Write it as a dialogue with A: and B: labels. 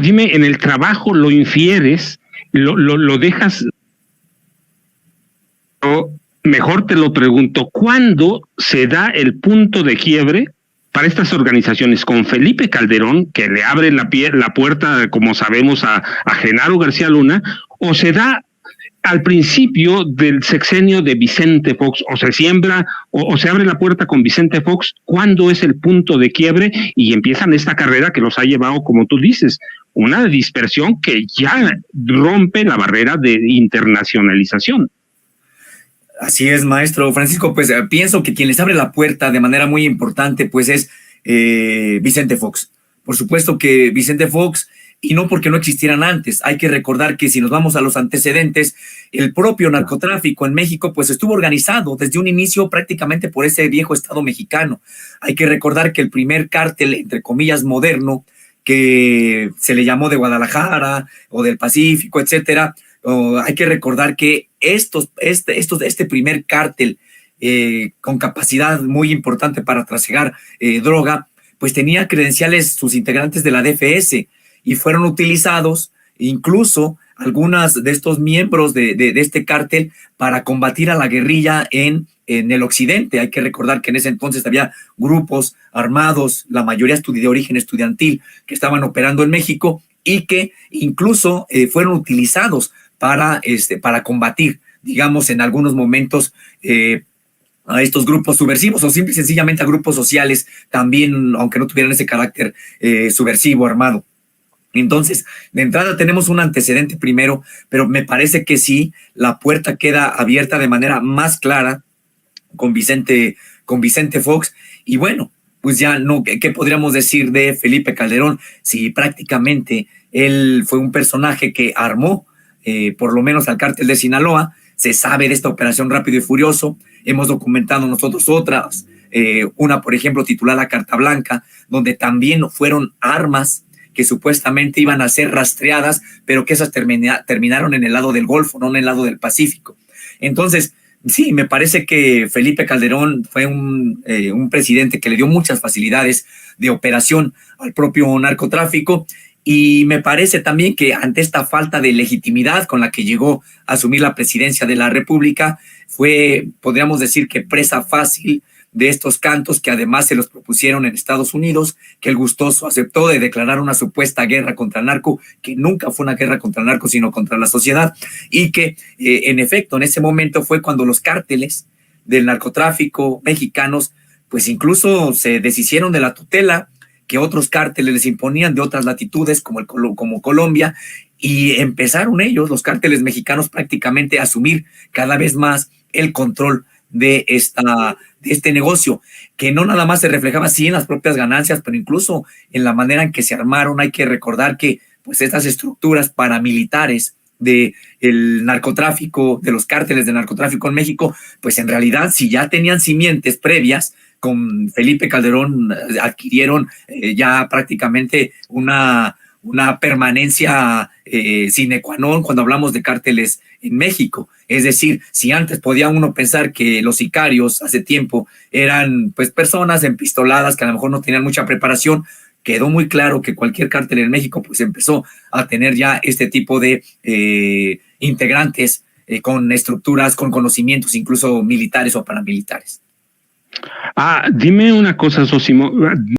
A: dime, en el trabajo lo infieres, lo dejas, o mejor te lo pregunto, ¿cuándo se da el punto de quiebre para estas organizaciones? Con Felipe Calderón, que le abre la puerta, como sabemos, a Genaro García Luna, o se da al principio del sexenio de Vicente Fox, o se siembra, o se abre la puerta con Vicente Fox. ¿Cuándo es el punto de quiebre? Y empiezan esta carrera que los ha llevado, como tú dices, una dispersión que ya rompe la barrera de internacionalización.
B: Así es, maestro Francisco, pues pienso que quien les abre la puerta de manera muy importante, pues es Vicente Fox. Por supuesto que Vicente Fox, y no porque no existieran antes, hay que recordar que si nos vamos a los antecedentes, el propio narcotráfico en México pues estuvo organizado desde un inicio prácticamente por ese viejo Estado mexicano. Hay que recordar que el primer cártel, entre comillas, moderno, que se le llamó de Guadalajara o del Pacífico, etcétera, hay que recordar que este primer cártel con capacidad muy importante para trasegar droga, pues tenía credenciales sus integrantes de la DFS y fueron utilizados incluso algunas de estos miembros de este cártel para combatir a la guerrilla en el occidente. Hay que recordar que en ese entonces había grupos armados, la mayoría de origen estudiantil, que estaban operando en México y que incluso fueron utilizados para combatir, digamos, en algunos momentos a estos grupos subversivos o simple y sencillamente a grupos sociales también, aunque no tuvieran ese carácter subversivo, armado. Entonces, de entrada tenemos un antecedente primero, pero me parece que sí, la puerta queda abierta de manera más clara con Vicente Fox. Y bueno, pues ya no, ¿qué podríamos decir de Felipe Calderón? Si prácticamente él fue un personaje que armó por lo menos al cártel de Sinaloa. Se sabe de esta operación Rápido y Furioso, hemos documentado nosotros otras, una por ejemplo titulada Carta Blanca, donde también fueron armas que supuestamente iban a ser rastreadas, pero que esas terminaron en el lado del Golfo, no en el lado del Pacífico. Entonces, sí, me parece que Felipe Calderón fue un presidente que le dio muchas facilidades de operación al propio narcotráfico. Y me parece también que ante esta falta de legitimidad con la que llegó a asumir la presidencia de la República, fue, podríamos decir, que presa fácil de estos cantos que además se los propusieron en Estados Unidos, que el gustoso aceptó de declarar una supuesta guerra contra el narco, que nunca fue una guerra contra el narco, sino contra la sociedad, y que en efecto en ese momento fue cuando los cárteles del narcotráfico mexicanos, pues incluso se deshicieron de la tutela que otros cárteles les imponían de otras latitudes como Colombia, y empezaron ellos, los cárteles mexicanos, prácticamente a asumir cada vez más el control de este negocio, que no nada más se reflejaba así en las propias ganancias, pero incluso en la manera en que se armaron. Hay que recordar que pues estas estructuras paramilitares del narcotráfico, de los cárteles de narcotráfico en México, pues en realidad si ya tenían simientes previas, con Felipe Calderón adquirieron ya prácticamente una permanencia sine qua non cuando hablamos de cárteles en México. Es decir, si antes podía uno pensar que los sicarios hace tiempo eran pues personas empistoladas que a lo mejor no tenían mucha preparación, quedó muy claro que cualquier cártel en México pues empezó a tener ya este tipo de integrantes con estructuras, con conocimientos incluso militares o paramilitares.
A: Dime una cosa, Sosimo.